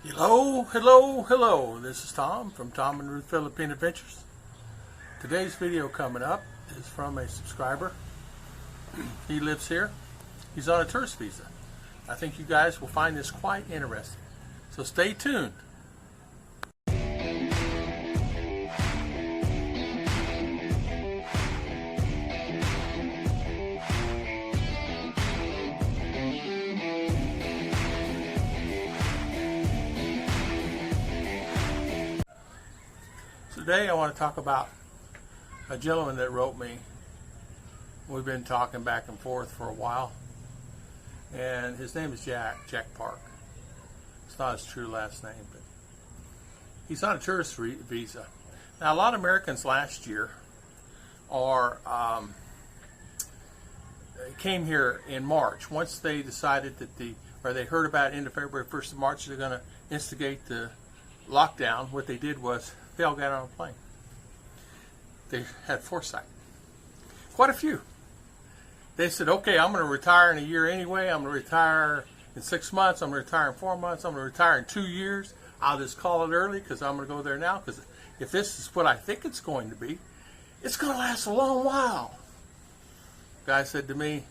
Hello, hello, hello. This is Tom from Tom and Ruth Philippine Adventures. Today's video coming up is from a subscriber. He lives here. He's on a tourist visa. I think you guys will find this quite interesting. So stay tuned. Today I want to talk about a gentleman that wrote me. We've been talking back and forth for a while, and his name is Jack Park. It's not his true last name, but he's on a tourist visa. Now, a lot of Americans last year came here in March. Once they decided that they heard about it end of February, 1st of March, they're going to instigate the lockdown. What they did was they all got on a plane. They had foresight. Quite a few. They said, okay, I'm going to retire in a year anyway. I'm going to retire in 6 months. I'm going to retire in 4 months. I'm going to retire in 2 years. I'll just call it early because I'm going to go there now, because if this is what I think it's going to be, it's going to last a long while. Guy said to me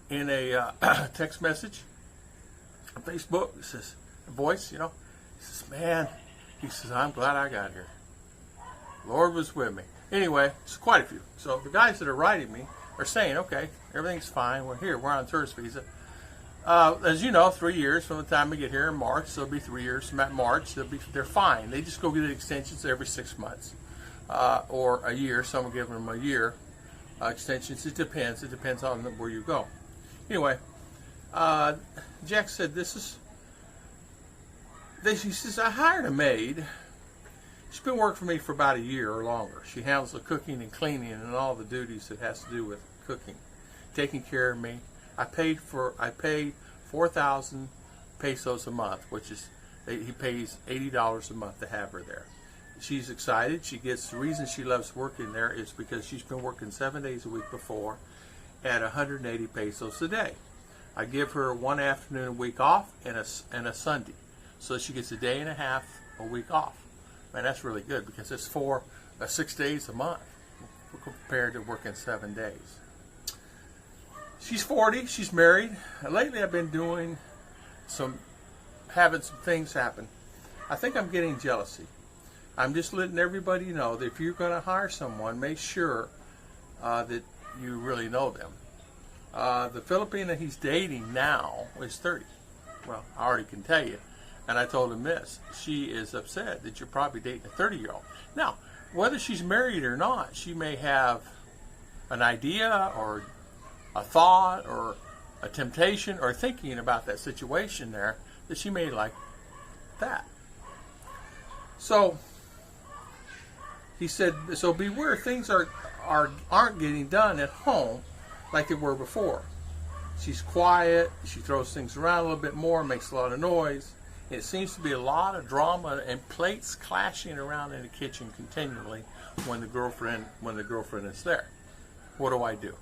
in a text message on Facebook, he says, voice, he says, man, he says, I'm glad I got here. Lord was with me. Anyway, it's quite a few. So the guys that are writing me are saying, okay, everything's fine. We're here. We're on a tourist visa. As you know, 3 years from the time we get here in March. So it'll be 3 years from that March. They're fine. They just go get extensions every 6 months or a year. Some will give them a year extensions. It depends. It depends on where you go. Anyway, Jack said he says, I hired a maid. She's been working for me for about a year or longer. She handles the cooking and cleaning and all the duties that has to do with cooking, taking care of me. I pay 4,000 pesos a month, which is, he pays $80 a month to have her there. She's excited. The reason she loves working there is because she's been working 7 days a week before at 180 pesos a day. I give her one afternoon a week off and a Sunday. So she gets a day and a half a week off. Man, that's really good, because it's 6 days a month compared to working 7 days. She's 40. She's married. Lately, I've been having some things happen. I think I'm getting jealousy. I'm just letting everybody know that if you're going to hire someone, make sure that you really know them. The Filipina he's dating now is 30. Well, I already can tell you. And I told him this. She is upset that you're probably dating a 30-year-old. Now, whether she's married or not, she may have an idea or a thought or a temptation or thinking about that situation there that she may like that. So he said, so beware, things aren't getting done at home like they were before. She's quiet. She throws things around a little bit more, makes a lot of noise. It seems to be a lot of drama and plates clashing around in the kitchen continually when the girlfriend is there. What do I do?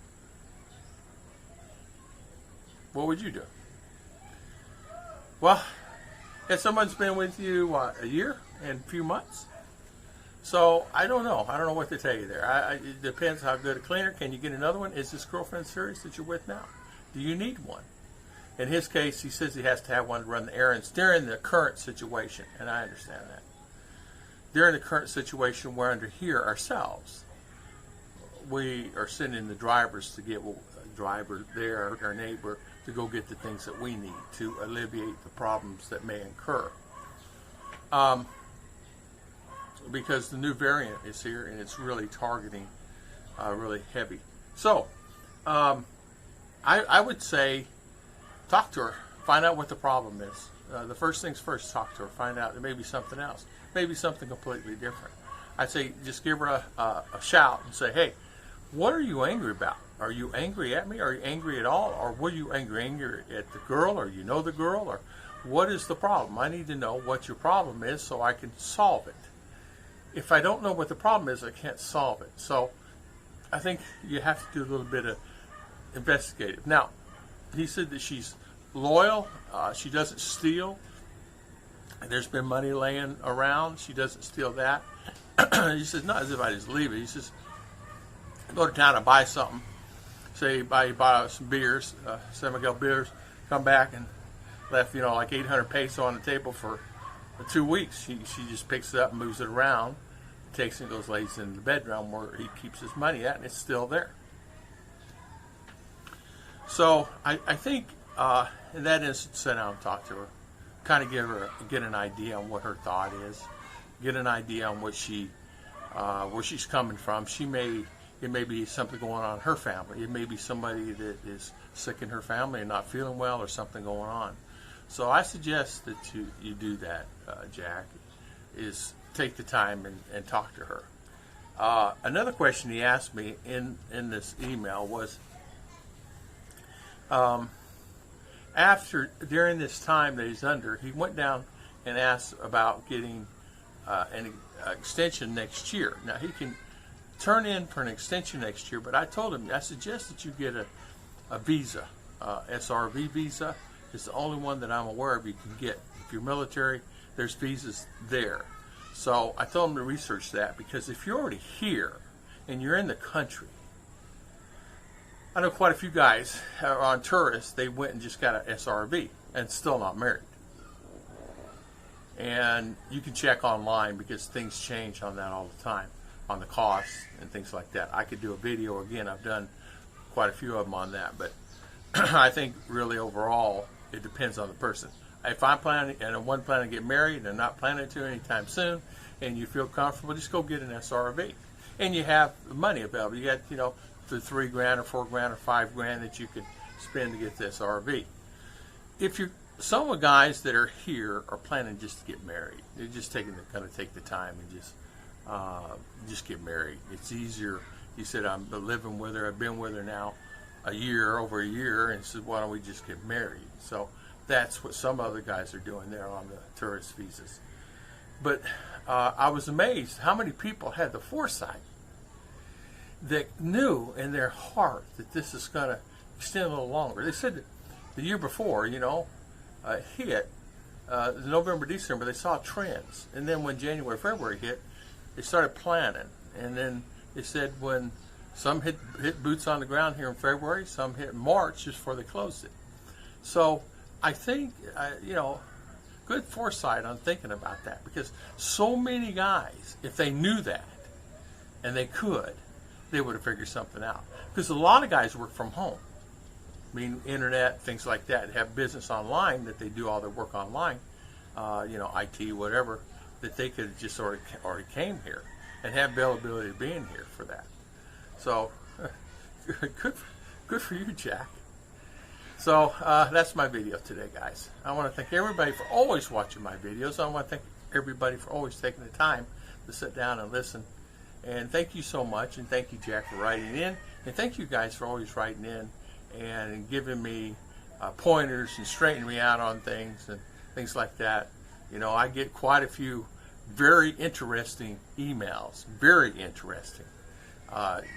What would you do? Well, if someone's been with you a year and a few months, so I don't know. I don't know what to tell you there. It depends how good a cleaner. Can you get another one? Is this girlfriend serious that you're with now? Do you need one? In his case, he says he has to have one to run the errands during the current situation, and I understand that. During the current situation, we're under here ourselves. We are sending the drivers to get a driver there, our neighbor, to go get the things that we need to alleviate the problems that may occur. Because the new variant is here, and it's really targeting really heavy. So, I would say, talk to her. Find out what the problem is. The first things first, talk to her. Find out. It may be something else. Maybe something completely different. I'd say just give her a shout and say, hey, what are you angry about? Are you angry at me? Are you angry at all? Or were you angry at the girl? Or you know the girl? Or what is the problem? I need to know what your problem is so I can solve it. If I don't know what the problem is, I can't solve it. So I think you have to do a little bit of investigative. Now, he said that she's loyal, she doesn't steal, There's been money laying around. She doesn't steal that. He says, not as if I just leave it. He says, go to town and buy something. Say you buy some beers, San Miguel beers, come back and left, like 800 peso on the table for 2 weeks. She just picks it up and moves it around, takes it and goes lays it in the bedroom where he keeps his money at, and it's still there. So I think in that instance, sit down and talk to her, kind of get an idea on what her thought is, get an idea on what where she's coming from. It may be something going on in her family. It may be somebody that is sick in her family and not feeling well, or something going on. So I suggest that you do that, Jack, is take the time and talk to her. Another question he asked me in this email was, during this time that he's under, he went down and asked about getting an extension next year. Now, he can turn in for an extension next year, but I told him, I suggest that you get a visa, SRV visa. It's the only one that I'm aware of you can get. If you're military, there's visas there. So I told him to research that, because if you're already here and you're in the country, I know quite a few guys are on tourists, they went and just got an SRV and still not married. And you can check online, because things change on that all the time, on the costs and things like that. I could do a video again. I've done quite a few of them on that, but I think really overall it depends on the person. If I'm planning and I'm planning to get married and not planning to anytime soon, and you feel comfortable, just go get an SRV, and you have the money available. You got the $3 grand or $4 grand or $5 grand that you could spend to get this RV. If you're some of the guys that are here are planning just to get married, they're just going to take the time and just get married. It's easier. He said, I'm living with her. I've been with her now over a year, and said, why don't we just get married? So that's what some other guys are doing there on the tourist visas. But I was amazed how many people had the foresight that knew in their heart that this is going to extend a little longer. They said that the year before, hit, November, December, they saw trends. And then when January, February hit, they started planning. And then they said when some hit boots on the ground here in February, some hit in March just before they closed it. So I think, good foresight on thinking about that, because so many guys, if they knew that and they could, they would have figured something out. Because a lot of guys work from home. I mean, internet, things like that, have business online that they do all their work online, IT, whatever, that they could have just already came here and have availability of being here for that. So, good for you, Jack. So, that's my video today, guys. I want to thank everybody for always watching my videos. I want to thank everybody for always taking the time to sit down and listen. And thank you so much, and thank you, Jack, for writing in. And thank you guys for always writing in and giving me pointers and straightening me out on things and things like that. I get quite a few very interesting emails, very interesting.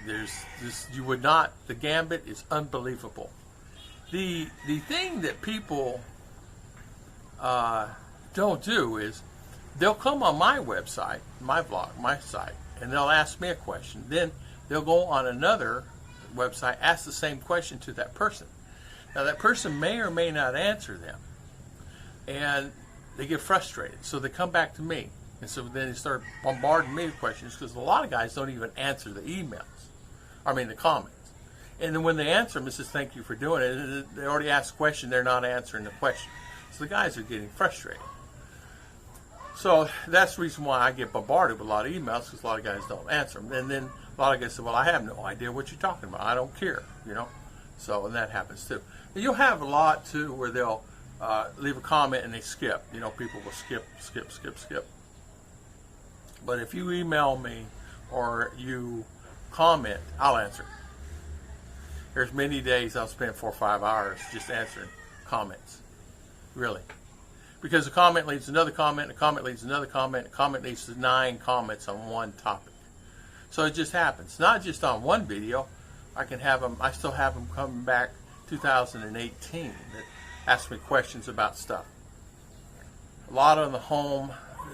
There's this, the gambit is unbelievable. The thing that people don't do is they'll come on my website, my blog, my site, and they'll ask me a question. Then they'll go on another website, ask the same question to that person. Now that person may or may not answer them, and they get frustrated. So they come back to me, and so then they start bombarding me with questions, because a lot of guys don't even answer the the comments. And then when they answer them, it says, thank you for doing it. They already asked a question, they're not answering the question. So the guys are getting frustrated. So that's the reason why I get bombarded with a lot of emails, because a lot of guys don't answer them. And then a lot of guys say, well, I have no idea what you're talking about. I don't care, So, and that happens too. And you'll have a lot too where they'll leave a comment and they skip. People will skip. But if you email me or you comment, I'll answer. There's many days I'll spend 4 or 5 hours just answering comments. Really. Because a comment leads to another comment, a comment leads to another comment, a comment leads to 9 comments on one topic. So it just happens. Not just on one video. I still have them coming back 2018 that ask me questions about stuff. a lot on the home,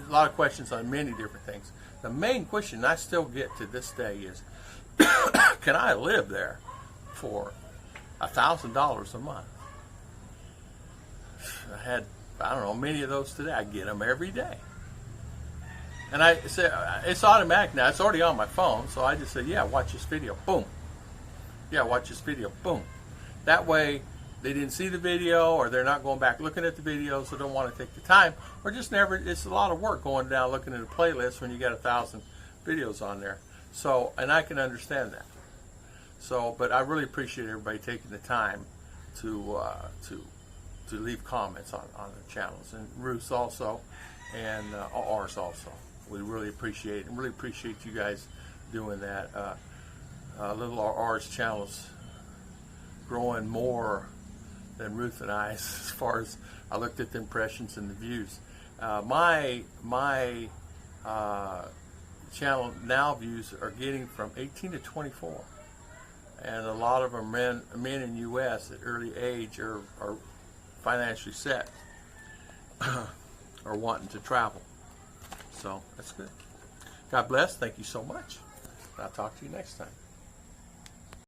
a lot of questions on many different things. The main question I still get to this day is, can I live there for $1,000 a month? I had, I don't know, many of those today. I get them every day. And I say, it's automatic now. It's already on my phone. So I just say, yeah, watch this video. Boom. Yeah, watch this video. Boom. That way, they didn't see the video, or they're not going back looking at the video, so don't want to take the time, or just never. It's a lot of work going down looking at a playlist when you got 1,000 videos on there. So, and I can understand that. So, but I really appreciate everybody taking the time to leave comments on the channels, and Ruth's also, and ours also. We really appreciate it, and really appreciate you guys doing that. Little ours channels growing more than Ruth and I, as far as I looked at the impressions and the views. My channel now views are getting from 18 to 24, and a lot of them men in U.S. at early age are financially set, or wanting to travel. So that's good. God bless. Thank you so much. I'll talk to you next time.